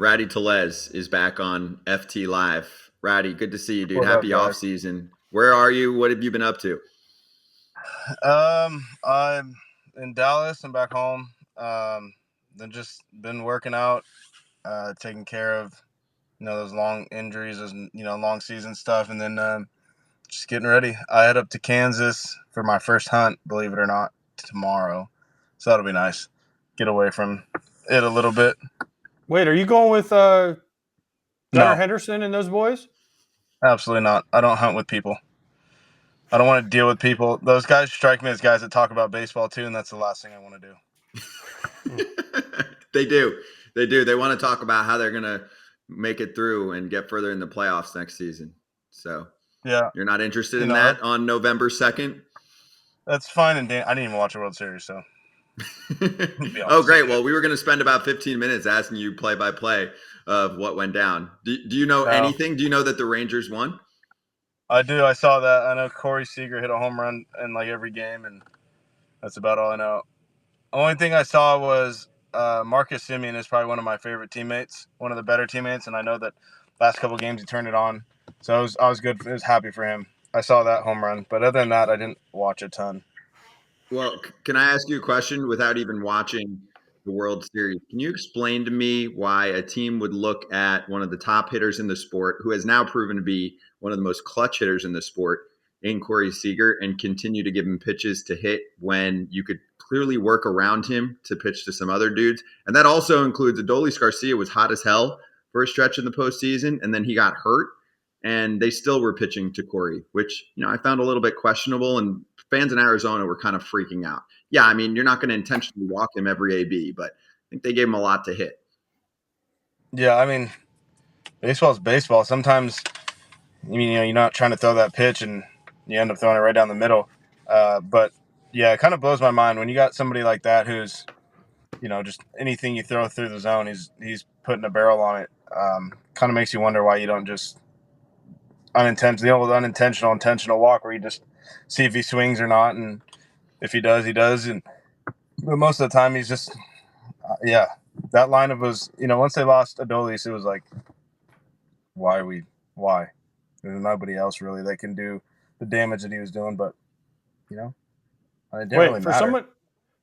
Rowdy Tellez is back on FT Live. Rowdy, good to see you, dude. What's up, Happy off guys? season. Where are you? What have you been up to? I'm in Dallas. I'm back home. Then just been working out, taking care of those long injuries, those long season stuff, and then just getting ready. I head up to Kansas for my first hunt, believe it or not, tomorrow. So that'll be nice. Get away from it a little bit. Wait, are you going with Gunnar No, Henderson and those boys? absolutely not. I don't hunt with people. I don't want to deal with people. Those guys strike me as guys that talk about baseball too, and that's the last thing I want to do. They do. They do. They want to talk about how they're going to make it through and get further in the playoffs next season. So, Yeah, you're not interested in that on November 2nd? that's fine. And I didn't even watch a World Series, so. Oh, great. Well, we were going to spend about 15 minutes asking you play by play of what went down. Do you know anything? Do you know that the Rangers won? I do. I saw that. I know Corey Seager hit a home run in like every game, and that's about all I know. Only thing I saw was Marcus Semien is probably one of my favorite teammates, one of the better teammates, and I know that last couple of games he turned it on, so I was good. I was happy for him. I saw that home run, but other than that, I didn't watch a ton. Well, can I ask you a question without even watching the World Series? Can you explain to me why a team would look at one of the top hitters in the sport, who has now proven to be one of the most clutch hitters in the sport, in Corey Seager, and continue to give him pitches to hit when you could clearly work around him to pitch to some other dudes? And that also includes Adolis Garcia was hot as hell for a stretch in the postseason, and then he got hurt, and they still were pitching to Corey, which I found a little bit questionable, and fans in Arizona were kind of freaking out. Yeah, I mean, you're not going to intentionally walk him every AB, but I think they gave him a lot to hit. Yeah, I mean, baseball is baseball. Sometimes, you're not trying to throw that pitch and you end up throwing it right down the middle. But yeah, it kind of blows my mind when you got somebody like that who's, just anything you throw through the zone, he's putting a barrel on it. Kind of makes you wonder why you don't just unintentional, intentional walk where you just see if he swings or not, and if he does, he does. But most of the time, he's just, yeah. That lineup was, once they lost Adolis, it was like, why? There's nobody else really that can do the damage that he was doing, but it didn't really matter.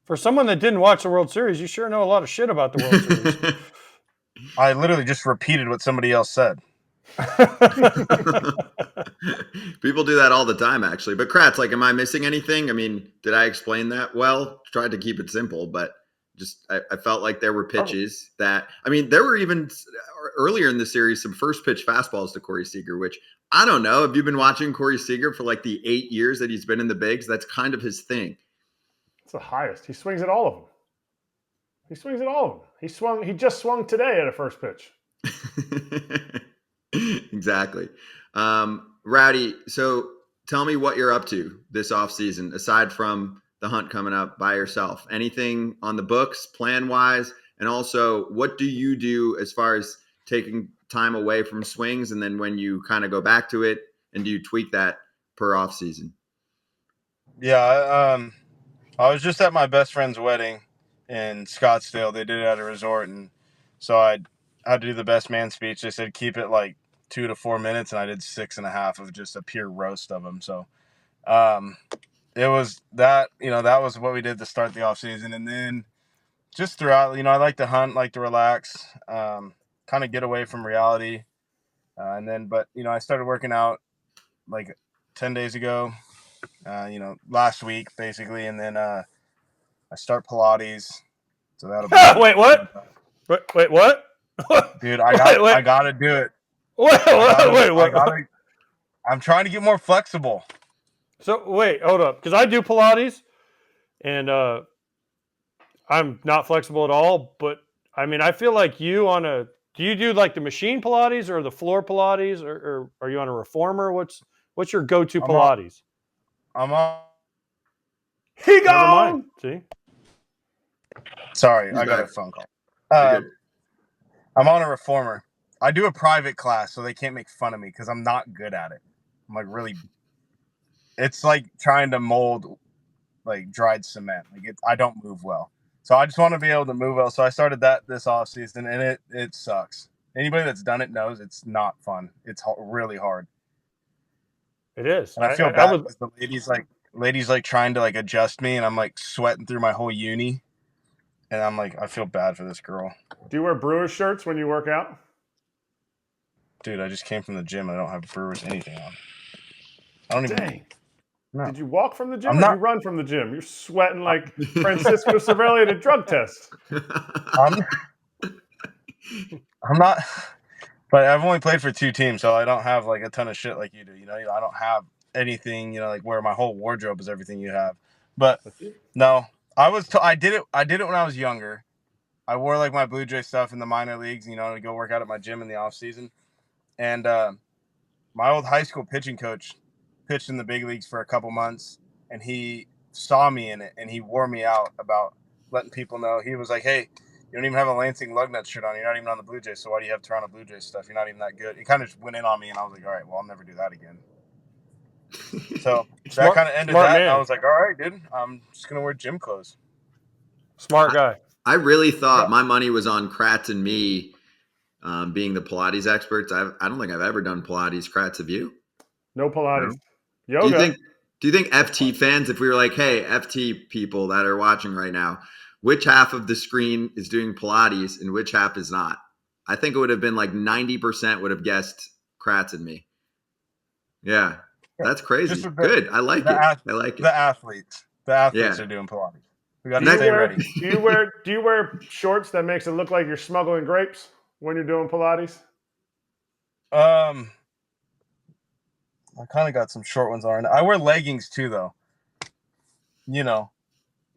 For someone that didn't watch the World Series, you sure know a lot of shit about the World Series. I literally just repeated what somebody else said. People do that all the time, actually. But Kratz, am I missing anything? I mean, did I explain that well? Tried to keep it simple, but just I felt like there were pitches that, I mean, there were even earlier in the series some first pitch fastballs to Corey Seager, which I don't know. Have you been watching Corey Seager for the 8 years that he's been in the bigs? That's kind of his thing. It's the highest. He swings at all of them. He just swung today at a first pitch. Exactly. Rowdy, so tell me what you're up to this offseason, aside from the hunt coming up by yourself. Anything on the books, plan-wise? And also, what do you do as far as taking time away from swings, and then when you kind of go back to it, and do you tweak that per offseason? Yeah, I was just at my best friend's wedding in Scottsdale. They did it at a resort, and so I had to do the best man speech. They said keep it 2 to 4 minutes, and I did 6.5 of just a pure roast of them. So it was that, that was what we did to start the off season. And then just throughout, I like to hunt, like to relax, kind of get away from reality. But I started working out 10 days ago, last week basically. And then I start Pilates. So that'll be Wait, what? Wait, what? Dude, I gotta do it. Wait. I'm trying to get more flexible. So wait, hold up, because I do Pilates, and I'm not flexible at all. But I mean, I feel like you do you do the machine Pilates or the floor Pilates, or are you on a reformer? What's your go-to Pilates? I'm on. He gone. Never mind. See. Sorry, I got a phone call. I'm on a reformer. I do a private class, so they can't make fun of me because I'm not good at it. I'm really. It's like trying to mold dried cement. I don't move well. So I just want to be able to move well. So I started that this offseason, and it sucks. Anybody that's done it knows it's not fun. It's really hard. It is. And I feel bad because the ladies trying to adjust me, and I'm sweating through my whole uni. And I'm I feel bad for this girl. Do you wear Brewers shirts when you work out? Dude, I just came from the gym. And I don't have Brewers anything on. I don't even. Dang. No. Did you walk from the gym or did you run from the gym? You're sweating like Francisco Cervelli at a drug test. I'm not. But I've only played for 2 teams, so I don't have a ton of shit like you do. I don't have anything. Where my whole wardrobe is everything you have. But no, I did it. I did it when I was younger. I wore my Blue Jay stuff in the minor leagues, to go work out at my gym in the off season. And my old high school pitching coach pitched in the big leagues for a couple months, and he saw me in it, and he wore me out about letting people know. He was like, "Hey, you don't even have a Lansing Lugnuts shirt on. You're not even on the Blue Jays, so why do you have Toronto Blue Jays stuff? You're not even that good." He kind of just went in on me, and I was like, "All right, well, I'll never do that again." So that kind of ended that, man. And I was like, "All right, dude, I'm just going to wear gym clothes." Smart guy. I really thought my money was on Kratz and me being the Pilates experts. I don't think I've ever done Pilates. Kratz, have you? No Pilates. No. Yoga. Do you think FT fans, if we were like, hey, FT people that are watching right now, which half of the screen is doing Pilates and which half is not? I think it would have been 90% would have guessed Kratz and me. Yeah, that's crazy. Good. I like it. I like it. The athletes are doing Pilates. We got to stay ready. Do you wear shorts that makes it look like you're smuggling grapes when you're doing Pilates? I kind of got some short ones on. I wear leggings too, though.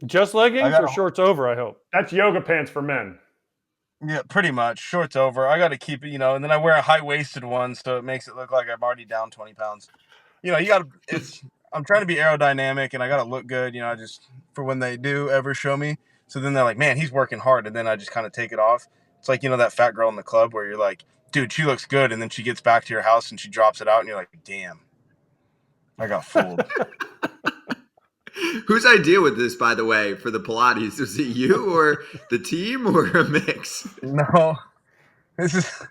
Just leggings or shorts over, I hope? That's yoga pants for men. Yeah, pretty much. Shorts over. I got to keep it, and then I wear a high-waisted one, so it makes it look like I'm already down 20 pounds. You got to, I'm trying to be aerodynamic, and I got to look good, just for when they do ever show me. So then they're like, man, he's working hard, and then I just kind of take it off. It's like, that fat girl in the club where you're like, dude, she looks good, and then she gets back to your house, and she drops it out, and you're like, damn. I got fooled. Whose idea was this, by the way, for the Pilates? Was it you or the team or a mix? No. This is...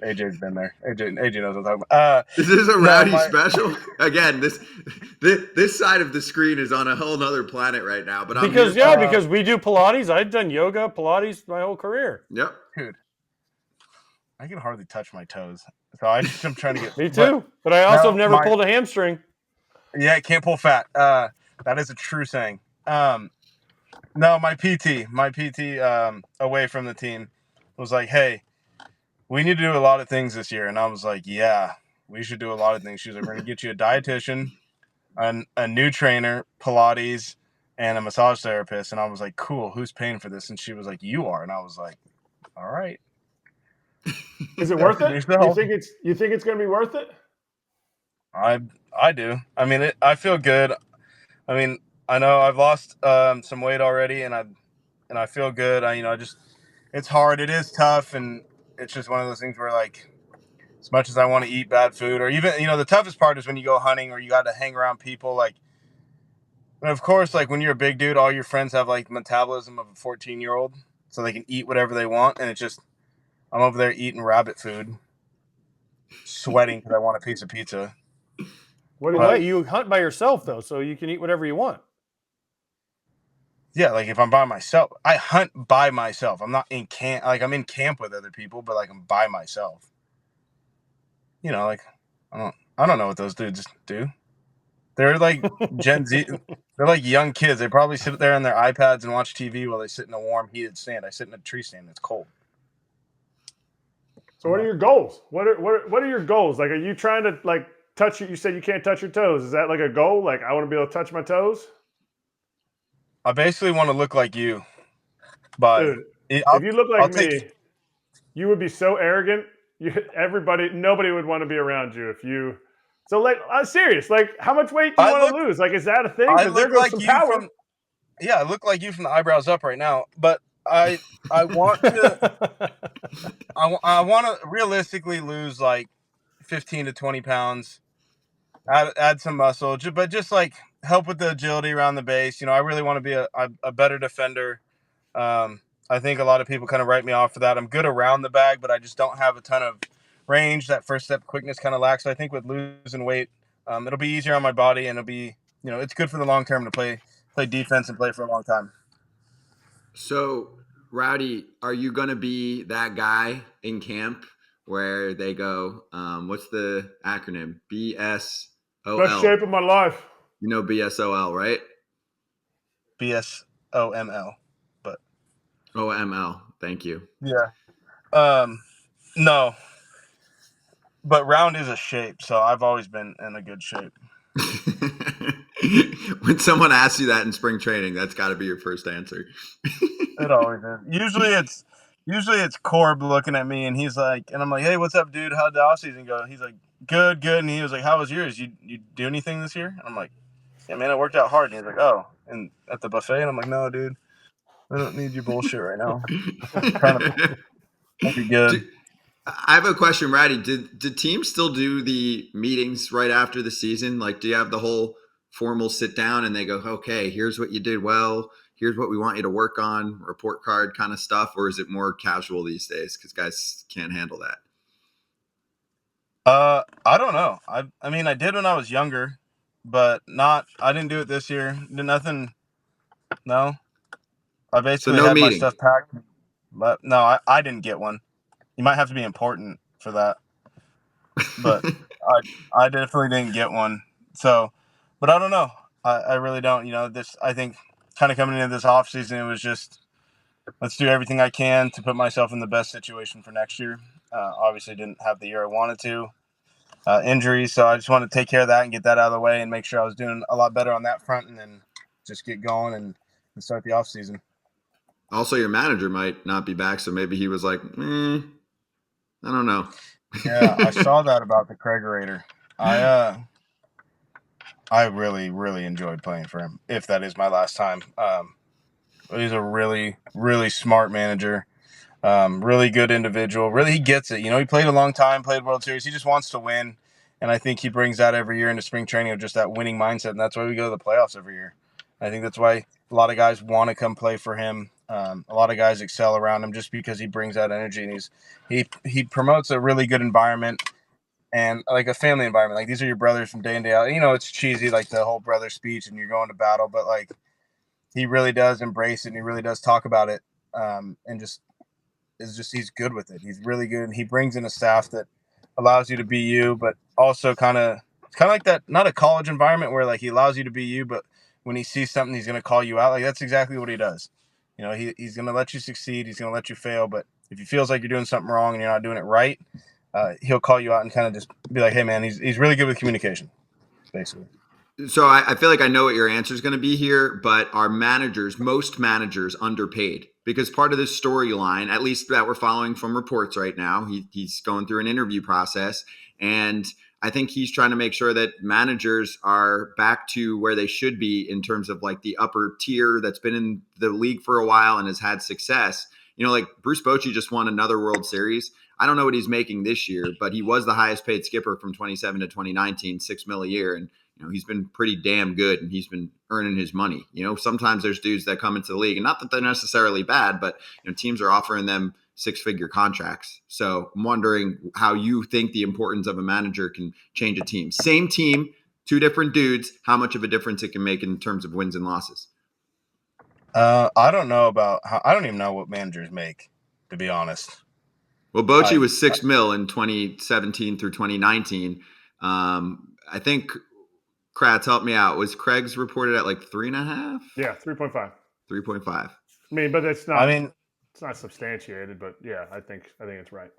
AJ's been there. AJ knows what I'm talking about. This is a Rowdy special. Again, this side of the screen is on a whole nother planet right now. But because we do Pilates. I've done yoga, Pilates my whole career. Yep. Dude. I can hardly touch my toes. So I'm trying to get... Me too. But I also have never pulled a hamstring. Yeah, I can't pull fat. That is a true saying. No, my PT away from the team was like, hey, we need to do a lot of things this year. And I was like, yeah, we should do a lot of things. She was like, we're going to get you a dietitian, a new trainer, Pilates, and a massage therapist. And I was like, cool, who's paying for this? And she was like, you are. And I was like, all right. Is it worth it? You think it's going to be worth it? I do. I mean, I feel good. I mean, I know I've lost some weight already, and I feel good. It's hard. It is tough, and it's just one of those things where as much as I want to eat bad food, or even the toughest part is when you go hunting or you got to hang around people and of course, when you're a big dude, all your friends have metabolism of a 14-year-old, so they can eat whatever they want, and it's just I'm over there eating rabbit food, sweating because I want a piece of pizza. You hunt by yourself though, so you can eat whatever you want. Yeah, if I'm by myself, I hunt by myself. I'm not in camp. I'm in camp with other people, but I'm by myself. I don't know what those dudes do. They're Gen Z. They're young kids. They probably sit there on their iPads and watch TV while they sit in a warm, heated stand. I sit in a tree stand. It's cold. So what are your goals? What are your goals? Are you trying to touch you said you can't touch your toes. Is that a goal? I want to be able to touch my toes? I basically want to look like you. But dude, if you look like me, you would be so arrogant. Nobody would want to be around you if you. So I'm serious. How much weight do you want to lose? Is that a thing? I look like some you power. I look like you from the eyebrows up right now. But I want to. I want to realistically lose 15 to 20 pounds. Add some muscle, but just help with the agility around the base. I really want to be a better defender. I think a lot of people kind of write me off for that. I'm good around the bag, but I just don't have a ton of range. That first step quickness kind of lacks. So I think with losing weight, it'll be easier on my body, and it'll be, it's good for the long term to play defense and play for a long time. So, Rowdy, are you going to be that guy in camp where they go, what's the acronym? BSOL. Best shape of my life. You know BSOL, right? BSOML. But OML. Thank you. Yeah. No. But round is a shape, so I've always been in a good shape. When someone asks you that in spring training, that's got to be your first answer. It always is. Usually it's Corb looking at me, and he's like, and I'm like, hey, what's up, dude? How'd the offseason go? He's like, good. And he was like, how was yours? You do anything this year? I'm like, yeah, man, it worked out hard. And he's like, oh, and at the buffet, and I'm like, no, dude, I don't need your bullshit right now. I'm trying to be good. I have a question, Rowdy. Did teams still do the meetings right after the season? Like, do you have the whole formal sit down and they go, okay, here's what you did well, here's what we want you to work on, report card kind of stuff, or is it more casual these days because guys can't handle that? I don't know. I mean, I did when I was younger, but I didn't do it this year. Did nothing. No. I basically had my stuff packed. But no, I didn't get one. You might have to be important for that. But I definitely didn't get one. So, but I don't know. I really don't. I think kind of coming into this offseason, it was just, let's do everything I can to put myself in the best situation for next year. Obviously didn't have the year I wanted to. Injuries, so I just wanted to take care of that and get that out of the way and make sure I was doing a lot better on that front, and then just get going and start the offseason. Also, your manager might not be back, so maybe he was like, I don't know. Yeah, I saw that about the Kregerator. I really, really enjoyed playing for him, if that is my last time. He's a really, really smart manager. Really good individual. Really, he gets it. He played a long time, played World Series. He just wants to win. And I think he brings that every year into spring training, of just that winning mindset. And that's why we go to the playoffs every year. I think that's why a lot of guys want to come play for him. A lot of guys excel around him just because he brings that energy, and he promotes a really good environment and like a family environment. Like, these are your brothers from day in, day out. It's cheesy, like the whole brother speech and you're going to battle, but like, he really does embrace it and he really does talk about it. And he's good with it. He's really good. And he brings in a staff that allows you to be you, but also kind of like that, not a college environment where like he allows you to be you, but when he sees something, he's going to call you out. Like, that's exactly what he does. He's going to let you succeed. He's going to let you fail. But if he feels like you're doing something wrong and you're not doing it right, he'll call you out and kind of just be like, hey man, he's really good with communication, basically. So I feel like I know what your answer is going to be here, but are most managers underpaid? Because part of this storyline, at least that we're following from reports right now, he's going through an interview process, and I think he's trying to make sure that managers are back to where they should be in terms of like the upper tier that's been in the league for a while and has had success. Like Bruce Bochy just won another World Series. I don't know what he's making this year, but he was the highest paid skipper from 2017 to 2019, $6 million a year. And he's been pretty damn good and he's been earning his money. Sometimes there's dudes that come into the league, and not that they're necessarily bad, but teams are offering them 6-figure contracts. So I'm wondering how you think the importance of a manager can change a team. Same team, two different dudes, how much of a difference it can make in terms of wins and losses. I don't even know what managers make, to be honest. Well, Bochy was $6 million in 2017 through 2019. I think Kratz, help me out. Was Craig's reported at like 3.5? Yeah, 3.5. 3.5. I mean, but it's not. It's not substantiated, but yeah, I think it's right.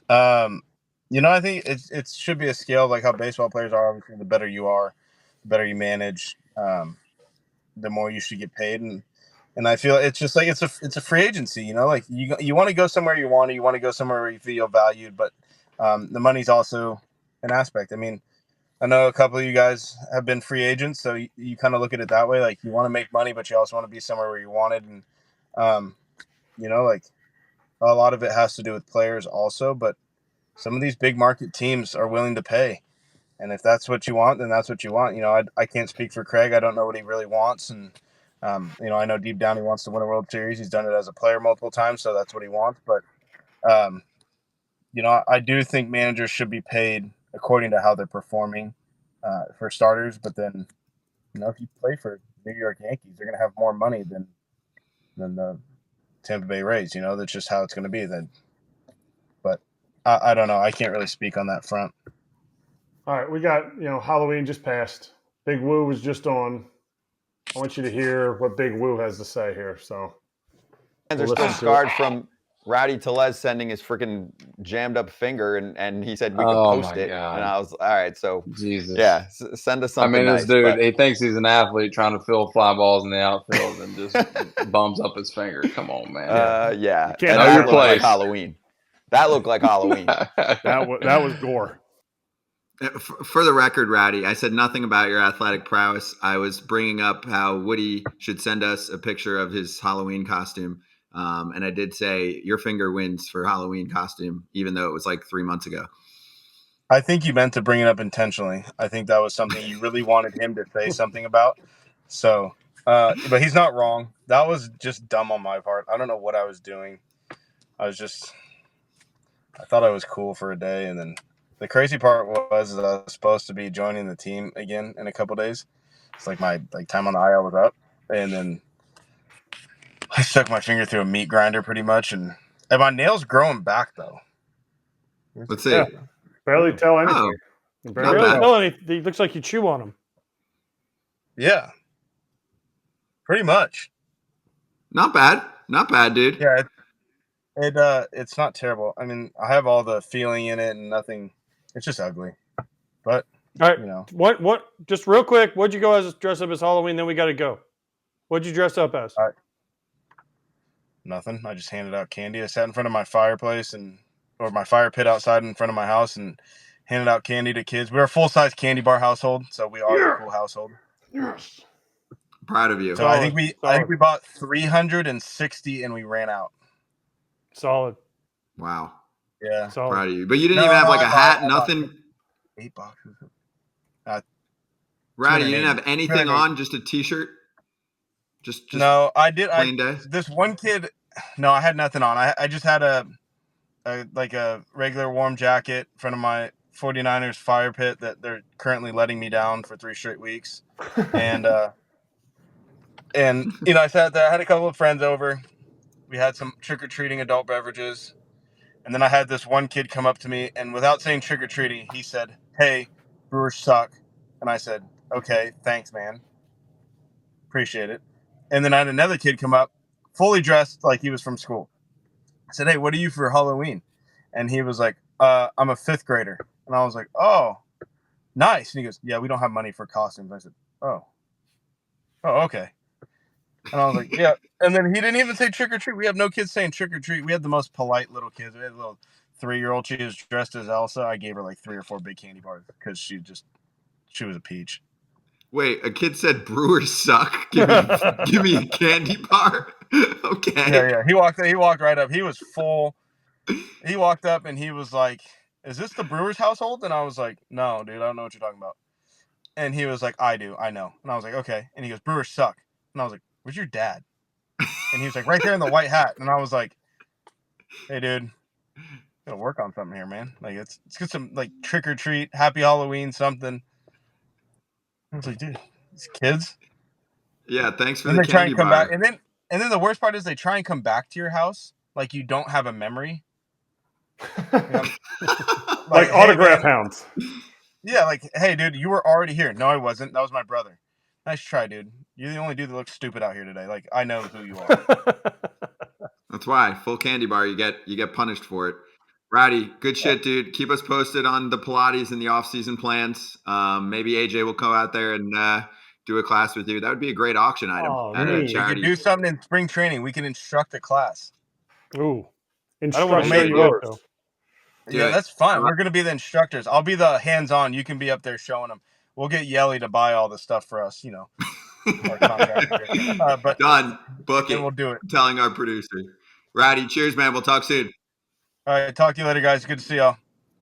I think it should be a scale of like how baseball players are. Obviously, the better you are, the better you manage, the more you should get paid. And I feel it's just like it's a free agency. Like you want to go somewhere you want to go somewhere where you feel valued, but the money's also an aspect. I mean, I know a couple of you guys have been free agents, so you kind of look at it that way. Like, you want to make money, but you also want to be somewhere where you wanted. And, like a lot of it has to do with players also, but some of these big market teams are willing to pay. And if that's what you want, then that's what you want. I can't speak for Craig. I don't know what he really wants. And, I know deep down he wants to win a World Series. He's done it as a player multiple times, so that's what he wants. But, I do think managers should be paid according to how they're performing for starters. But then, if you play for New York Yankees, they're going to have more money than the Tampa Bay Rays. That's just how it's going to be then. But I don't know. I can't really speak on that front. All right, we got, Halloween just passed. Big Woo was just on. I want you to hear what Big Woo has to say here. So, They're still scarred from Rowdy Tellez sending his freaking jammed up finger, and he said we could post it. God. And I was all right. So Jesus, yeah, send us something. This dude, he thinks he's an athlete trying to fill fly balls in the outfield and just bums up his finger. Come on, man. Yeah, you know your place. Like Halloween. That looked like Halloween. that was gore. For the record, Rowdy, I said nothing about your athletic prowess. I was bringing up how Woody should send us a picture of his Halloween costume. And I did say your finger wins for Halloween costume, even though it was like 3 months ago. I think you meant to bring it up intentionally. I think that was something you really wanted him to say something about. So, but he's not wrong. That was just dumb on my part. I don't know what I was doing. I thought I was cool for a day, and then the crazy part was I was supposed to be joining the team again in a couple days. It's like my time on the IL was up, and then I stuck my finger through a meat grinder pretty much, and my nails growing back though. Let's see. Yeah. Barely tell anything. Barely tell anything. It looks like you chew on them. Yeah. Pretty much. Not bad, dude. Yeah. It's not terrible. I mean, I have all the feeling in it and nothing. It's just ugly. But all right, what? Just real quick, what'd you go as dress up as Halloween? Then we got to go. What'd you dress up as? Nothing. I just handed out candy. I sat in front of my fireplace or my fire pit outside in front of my house and handed out candy to kids. We're a full-size candy bar household, so we are a cool household. Yes. Proud of you. So I think we bought 360 and we ran out. Solid. Wow. Yeah. Solid. Proud of you. But you didn't even have like a hat, nothing. 8 boxes. Rowdy, you didn't have anything on, just a t-shirt? Just no, I did. Plain day? This one kid, no, I had nothing on. I just had a regular warm jacket in front of my 49ers fire pit that they're currently letting me down for 3 straight weeks. And I sat there. I had a couple of friends over. We had some trick-or-treating adult beverages. And then I had this one kid come up to me, and without saying trick-or-treating, he said, "Hey, Brewers suck." And I said, "Okay, thanks, man. Appreciate it." And then I had another kid come up, fully dressed like he was from school. I said, "Hey, what are you for Halloween?" And he was like, "I'm a 5th grader." And I was like, "Oh, nice." And he goes, "Yeah, we don't have money for costumes." I said, Oh, okay. And I was like, "Yeah." And then he didn't even say trick or treat. We have no kids saying trick or treat. We had the most polite little kids. We had a little 3-year-old. She was dressed as Elsa. I gave her like 3 or 4 big candy bars because she was a peach. Wait, a kid said Brewers suck. Give me a candy bar. Okay. Yeah. He walked right up. He was full. He walked up and he was like, "Is this the Brewers household?" And I was like, "No, dude, I don't know what you're talking about." And he was like, "I do, I know." And I was like, "Okay." And he goes, "Brewers suck." And I was like, "Where's your dad?" And he was like, "Right there in the white hat." And I was like, "Hey, dude, gotta work on something here, man. Like, let's get some like trick or treat, happy Halloween, something." I was like, "Dude, these kids." Yeah, thanks for and the they try candy and come bar. back, and then the worst part is they try and come back to your house like you don't have a memory. Like autograph hounds. Yeah, like, "Hey, dude, you were already here." "No, I wasn't. That was my brother." "Nice try, dude. You're the only dude that looks stupid out here today. Like, I know who you are." That's why full candy bar. You get punished for it. Rowdy, good shit, dude. Keep us posted on the Pilates and the off-season plans. Maybe AJ will go out there and do a class with you. That would be a great auction item at a charity. We could do something in spring training. We can instruct a class. Ooh, I don't want to show you up though. Yeah, that's fine. We're gonna be the instructors. I'll be the hands-on. You can be up there showing them. We'll get Yelly to buy all the stuff for us. Our contractor. But done. Book it. We'll do it. I'm telling our producer. Rowdy, cheers, man. We'll talk soon. All right, talk to you later, guys. Good to see y'all.